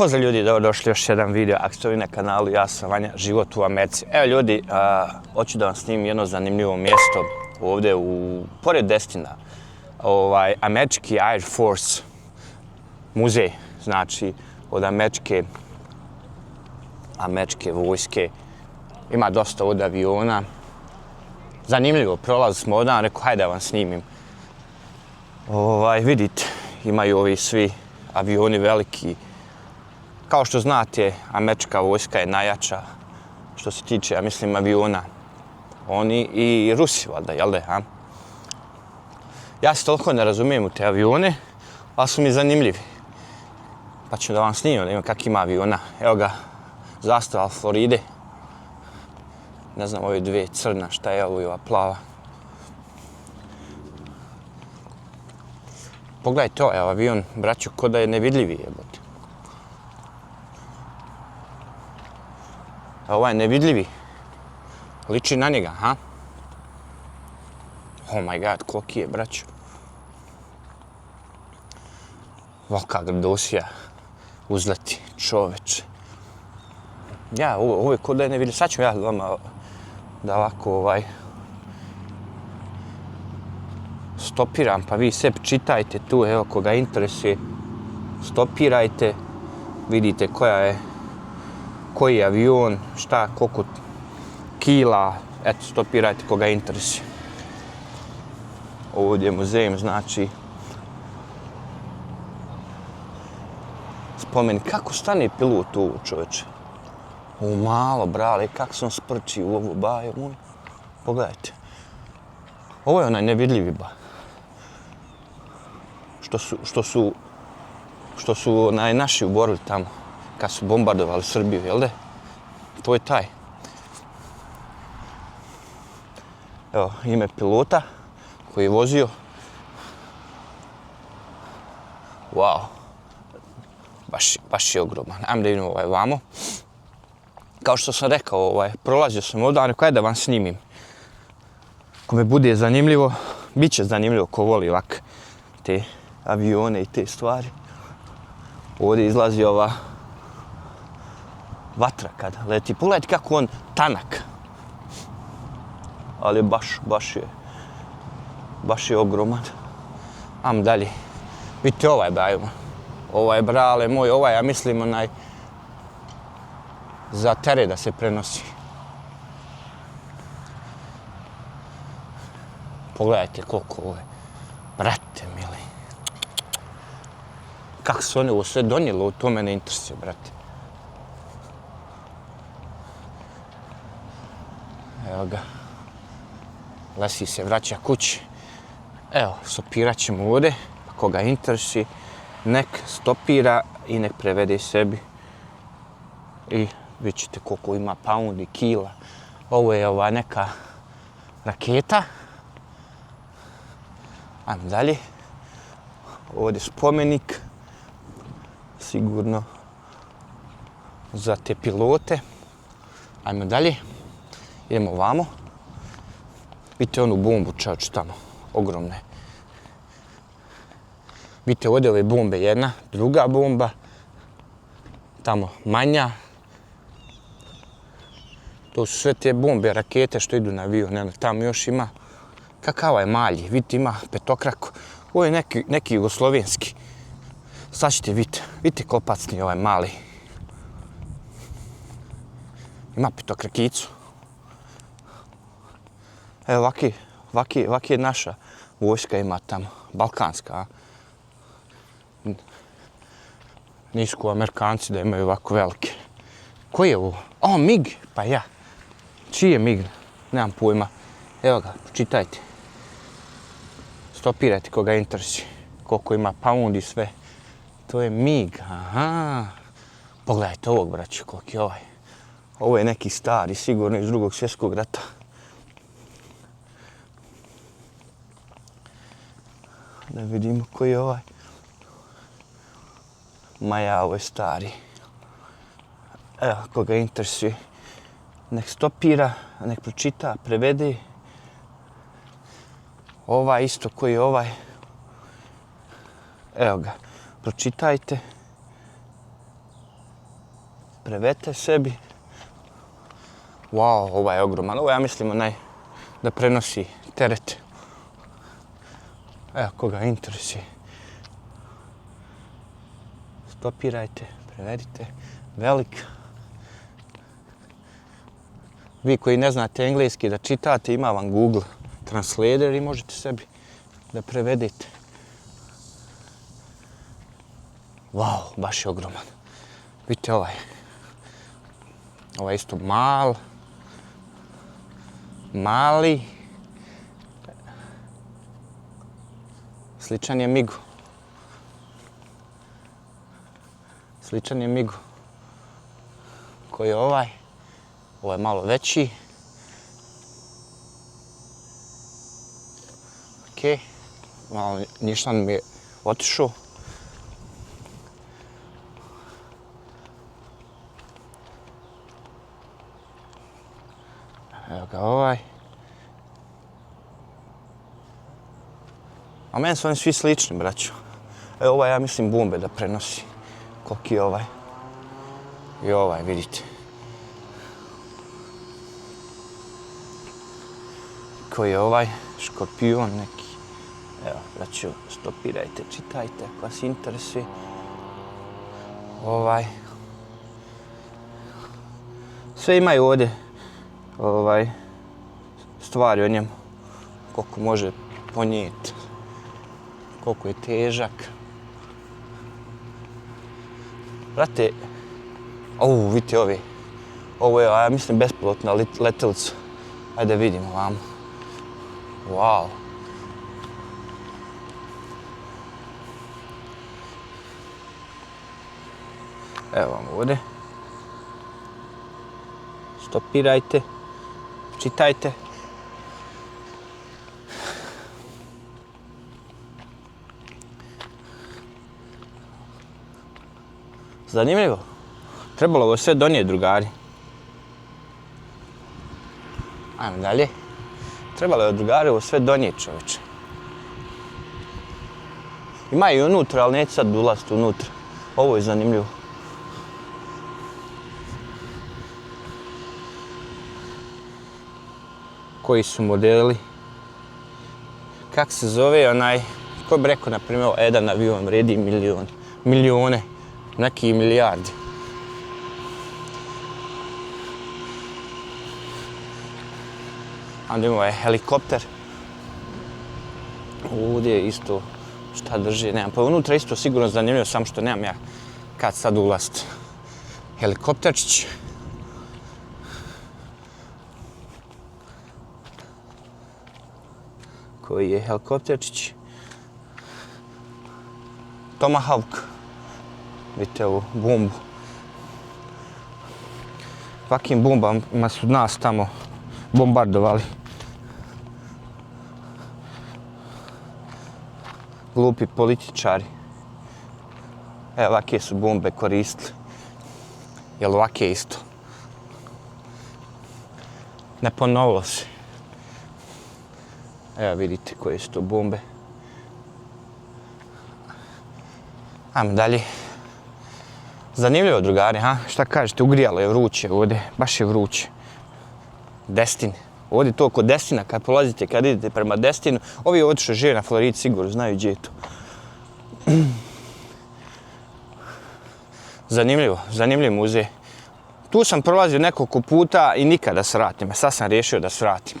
Pozdrav ljudi, dobrodošli još jedan video, ako ste vi na kanalu, ja sam Vanja, život u Americi. Evo ljudi, hoću da vam snimim jedno zanimljivo mjesto ovdje pored Destina. Američki Air Force muzej, znači od američke vojske. Ima dosta od aviona. Zanimljivo, prolaz smo ovdje, rekao hajde da vam snimim. Vidite, imaju ovi svi avioni veliki. Kao što znate, američka vojska je najjača što se tiče, ja mislim, aviona. Oni i Rusi, valjda, jel da? Ja se toliko ne razumijem u te avione, ali su mi zanimljivi. Pa ću da vam snimim, da imam kak ima aviona. Evo ga, zastava Floride. Ne znam, ove dvije crna, šta je ovo i ova plava. Pogledajte ovaj avion, braću, ko da je nevidljivi jebote. Ovaj nevidljivi. Liči na njega, ha? Oh my god, koliki je, braću. Velika grdosija. Uzleti, čoveče. Ja, ovo je ko da je nevidljivi. Sad ću ja vama da ovako stopiram, pa vi sebi čitajte tu, evo, koga interesuje. Stopirajte, vidite koji je avion, šta, koliko kila, eto, stopirajte koga interesuje. Ovdje je muzej, znači, spomenik, kako stane pilot u čoveče? Malo, brale, kako sam sprči u ovu baju moju. Pogledajte. Ovo je onaj nevidljivi ba. Što su naši uborili tamo, kad su bombardovali Srbiju, jel' de? To je taj. Evo, ime pilota koji je vozio. Wow. Baš je ogroman. Ajmo da idemo vamo. Kao što sam rekao, prolazio sam ovdje, rekao je da vam snimim. Ako me bude zanimljivo, bit će zanimljivo ko voli ovak te avione i te stvari. Ovdje izlazi ova vatra kad leti. Pogledajte kako on tanak. Ali baš je ogroman. Ajmo dalje. Vidite ovaj bajuma. Ovaj brale moj, ja mislim za teret da se prenosi. Pogledajte koliko ovo je. Brate mili. Kako su oni ovo sve donijeli, to mene interesuje, brate. Evo ga. Lesi se vraća kući. Evo, stopirat ćemo ovdje. Koga interesuje, nek stopira i nek prevede sebi. I vidjet ćete koliko ima poundi, kila. Ovo je neka raketa. Ajmo dalje. Ovdje spomenik. Sigurno za te pilote. Ajmo dalje. Idemo ovamo. Vidite onu bombu, čovječ, tamo. Ogromne. Vidite ovdje ove bombe, jedna, druga bomba. Tamo manja. To su sve te bombe, rakete što idu na avion. Tamo još ima, kakav je malji, vidite ima petokraku. Ovo je neki jugoslovenski. Sad ćete vidite kopacni ovaj mali. Ima petokrakicu. Evo ovaki je naša vojska ima tamo, balkanska. Nisu Amerikanci da imaju ovako velike. Koji je ovo? O, MiG, pa ja. Čiji je MiG? Nemam pojma. Evo ga, čitajte. Stopirajte koga interesuje. Koliko ima pound i sve. To je MiG, aha. Pogledajte ovog, braću, koliko je ovaj. Ovo je neki stari, sigurno iz Drugog svjetskog rata. Da vidimo koji je ovaj. Ma ja, ovo je stari. Evo, koga interesuje. Nek stopira, nek pročita, prevede. Ovaj isto koji je ovaj. Evo ga, pročitajte. Prevete sebi. Wow, ovaj je ogroman. Ovo ja mislim onaj da prenosi teret. Evo, koga interesuje. Stopirajte, prevedite. Velik. Vi koji ne znate engleski da čitate, ima vam Google Translator i možete sebi da prevedete. Wow, baš je ogroman. Vidite ovaj. Ovaj isto mali. Sličan je Migu. Koji je ovaj? Ovo je malo veći. Ok. Malo ništa mi je otišao. Evo ga ovaj. A meni su oni svi slični, braćo. Evo ovaj, ja mislim, bombe da prenosi. Koliki je ovaj. I ovaj, vidite. Koji je ovaj? Škorpion neki. Evo, braćo, stopirajte, čitajte, ako vas interesuje. Ovaj. Sve imaju ovdje stvari o njemu. Koliko može ponijeti. Koliko je težak. Brate, vidite ovi. Ovo je, ja mislim, bespilotna letelica. Ajde vidimo vamo. Wow. Evo vam ovdje. Stopirajte. Čitajte. Zanimljivo. Trebalo ovo sve donijeti, drugari. Ajmo dalje. Trebalo je, drugari, ovo sve donijeti, čovječe. Ima i unutra, ali neću sad ulaziti unutra. Ovo je zanimljivo. Koji su modeli? Kak se zove onaj? Ko bi rekao, na primjer, jedan avion vredi milijone, neki milijardi. Onda imamo ovaj helikopter. Ovdje je isto šta drži, nemam. Pa unutra isto sigurno zanimljivo, samo što nemam ja kad sad ulaziti. Helikopterčić. Koji je helikopterčić. Tomahawk. Vidite ovu bombu. Svakim bombama su nas tamo bombardovali. Glupi političari. Evo, ovakve su bombe koristili. Jel ovakve isto? Ne ponovilo se. Evo vidite koje su to bombe. Ajmo dalje. Zanimljivo, drugari, ha? Šta kažete, ugrijalo je, vruće ovdje, baš je vruće. Destin. Ovdje to kod Destina, kad prolazite, kad idete prema Destinu, ovi ovdje što žive na Floridi sigurno znaju gdje je to. Zanimljiv muzej. Tu sam prolazio nekoliko puta i nikada da svratim. Sad sam riješio da svratim.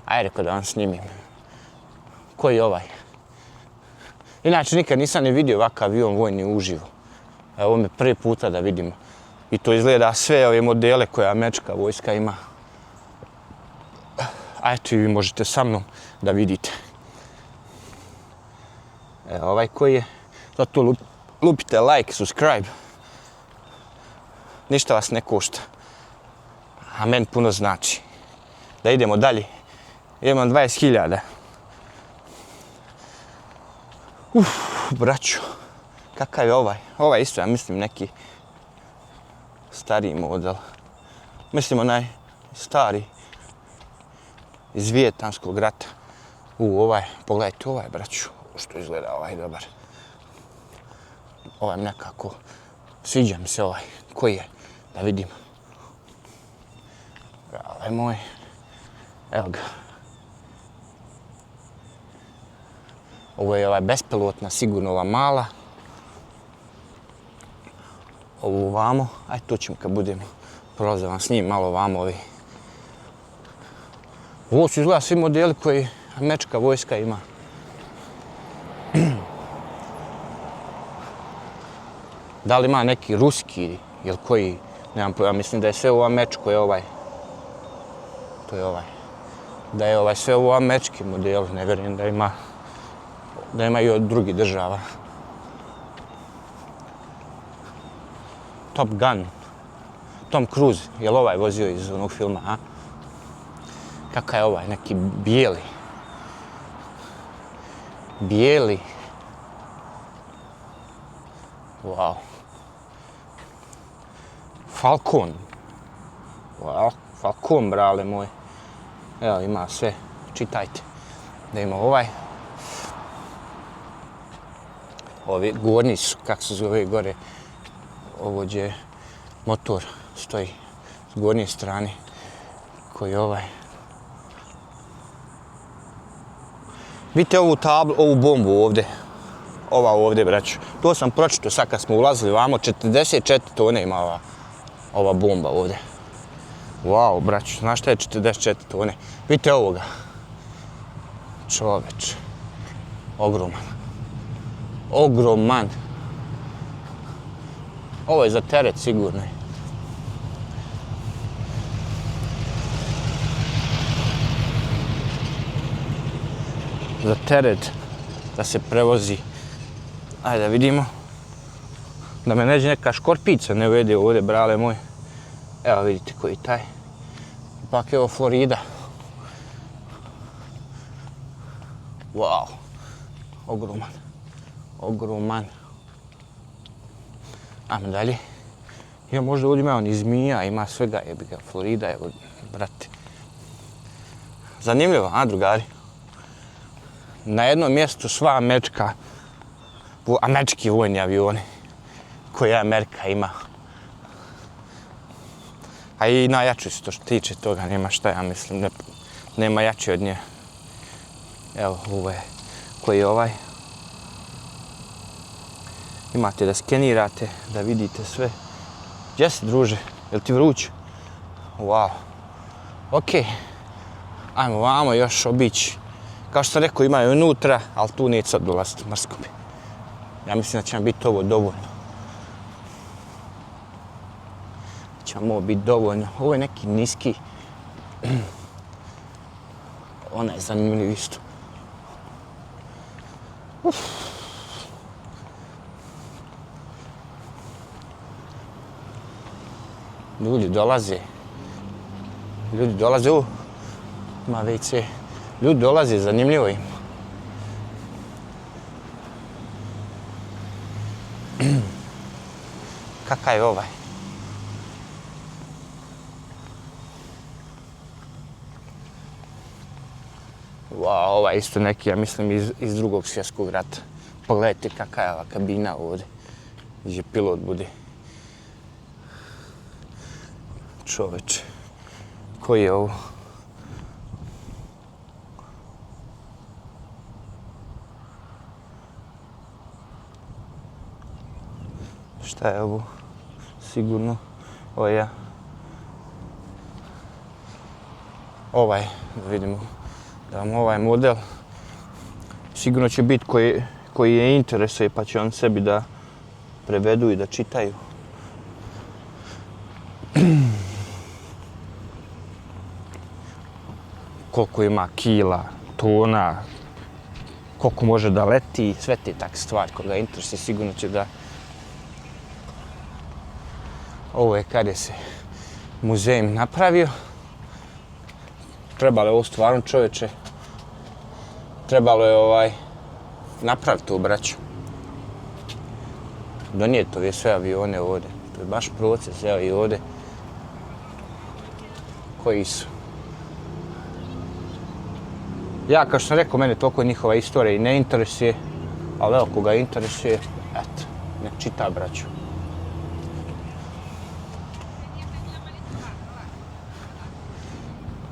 Ajde, rekao da vam snimim. Koji je ovaj? Inače, nikad nisam ni vidio ovakav avion vojni uživo. Evo me prvi puta da vidimo. I to izgleda sve ove modele koje američka vojska ima. A eto i vi možete sa mnom da vidite. Evo ovaj koji je. Zato lupite like, subscribe. Ništa vas ne košta. A meni puno znači. Da idemo dalje. Idemo na 20.000. Braćo. Kakav je ovaj? Ovaj isto, ja mislim, neki stariji model. Mislim, onaj stari iz Vijetnamskog rata. Ovaj, pogledajte ovaj, braću, što izgleda ovaj dobar. Ovaj nekako, sviđa mi se ovaj. Koji je? Da vidim. Brale moj. Evo ga. Ovo je ova bespilotna, sigurno ova mala. Ovo vamo, aj tu ćemo kad budemo prolaziti vam s njim malo vamo ovi. Ovo su izgleda svi modeli koji američka vojska ima. Da li ima neki ruski ili koji, nemam pojma, mislim da je sve ovo američko, je ovaj. To je ovaj. Da je ovaj sve ovo američki model, ne vjerujem da ima i od drugih država. Top Gun. Tom Cruise, je li ovaj vozio iz onog filma, a? Kakav je ovaj, neki bijeli. Bijeli. Wow. Falcon. Wow, Falcon, brale moj. Evo, ima sve. Čitajte. Da ima ovaj. Ovi gornji su, kako se zove gore. Ovo gdje motor stoji s gornje strane. Koji je ovaj. Vidite ovu tablu, ovu bombu ovdje. Ova ovdje, braću. To sam pročitao sad kad smo ulazili vamo. 44 tone ima ova bomba ovdje. Wow, braću, znaš šta je 44 tone? Vidite ovoga. Čoveč. Ogroman. Ogroman. Ovo je za teret sigurno. Za teret da se prevozi. Ajde da vidimo. Da me neđe neka škorpica ne uvede ovdje, brale moj. Evo vidite koji je taj. Ipak je ovo Florida. Wow. Ogroman. Ogroman. Ajmo dalje. Ja možda ovdje ima on i zmija, ima svega, jebi ga, Florida, evo, brate. Zanimljivo, a drugari? Na jednom mjestu sva američki vojni avioni koje Amerika ima. A i najjači su to što tiče toga, nema šta, ja mislim, nema jači od nje. Evo, ovo je, koji je ovaj. Imate da skenirate, da vidite sve. Gdje si, druže? Jel ti vruće? Wow. Okej. Ajmo vamo još obići. Kao što sam rekao, imaju unutra, ali tu neće sad dolaziti mrskopi. Ja mislim da će nam biti ovo dovoljno. Će vam ovo biti dovoljno. Ovo je neki niski. Ona je zanimljiv isto. Ljudi dolaze. Ovo. Ima WC. Ljudi dolaze, zanimljivo im. Kakav je ovaj? Wow, ovaj isto neki, ja mislim, iz Drugog svjetskog rata. Pogledajte kakva je ova kabina ovdje. Gdje pilot bude. Čoveče. Koji je ovo? Šta je ovo? Sigurno. Ovo je ja. Ovaj, da vidimo. Da vam ovaj model sigurno će biti koji je interesuje, pa će on sebi da prevedu i da čitaju. Koliko ima kila, tona, koliko može da leti, sve te takve stvari koga interesuje, sigurno će da... Ovo je kada se muzej napravio. Trebalo je ovo stvarno, čovječe. Trebalo je napraviti ovu braću. Donijeti ove sve avione ovdje. To je baš proces, evo i ovdje. Koji su. Ja, kao što sam rekao, mene toliko njihova istorija i ne interesuje, ali evo, koga interesuje, eto, nek čita braću.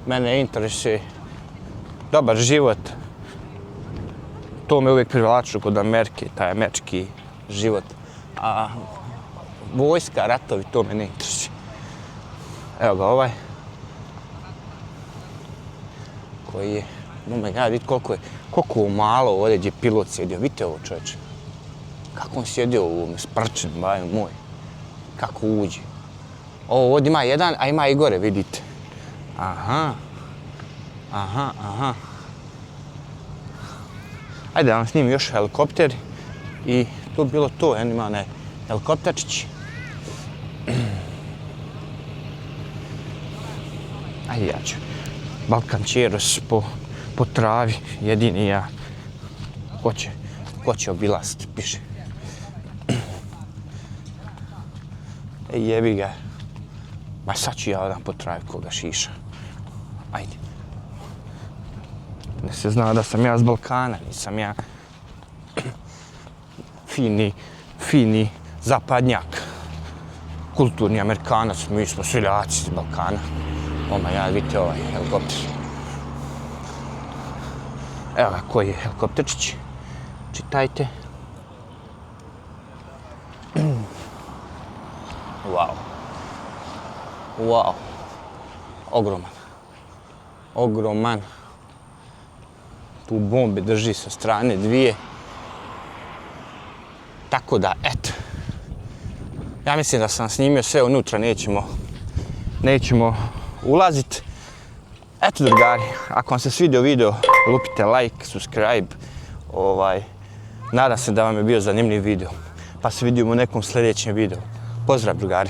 Mene interesuje dobar život. To me uvijek privlačilo kod Amerike, taj američki život. A vojska, ratovi, to me ne interesuje. Evo ga ovaj. Koji je, oh my god, vidite koliko malo ovdje gdje pilot sjedio. Vidite ovo, čovječe. Kako on sjedio u ovome sprčen, baju moj. Kako uđe. Ovo ovdje ima jedan, a ima i gore, vidite. Aha. Ajde da vam snimim još helikopter. I to bi bilo to, ima onaj helikopterčić. Ajde ja ću. Balkančeros po travi, jedini ja. Ko će obilaziti, piše. Ej, jebi ga. Ma sad ću ja odam po travi koga šiša. Ajde. Ne se zna da sam ja s Balkana, nisam ja fini zapadnjak. Kulturni Amerikanac, mi smo seljaci iz Balkana. Oma, ja vidite ovaj helikopter. Evo ga koji je helikopterčić. Čitajte. Wow. Ogroman. Tu bombe drži sa strane dvije. Tako da, eto. Ja mislim da sam snimio sve unutra, nećemo ulaziti. Eto, drugari, ako vam se svidio video, lupite like, subscribe. Nadam se da vam je bio zanimljiv video. Pa se vidimo u nekom sljedećem videu. Pozdrav, drugari.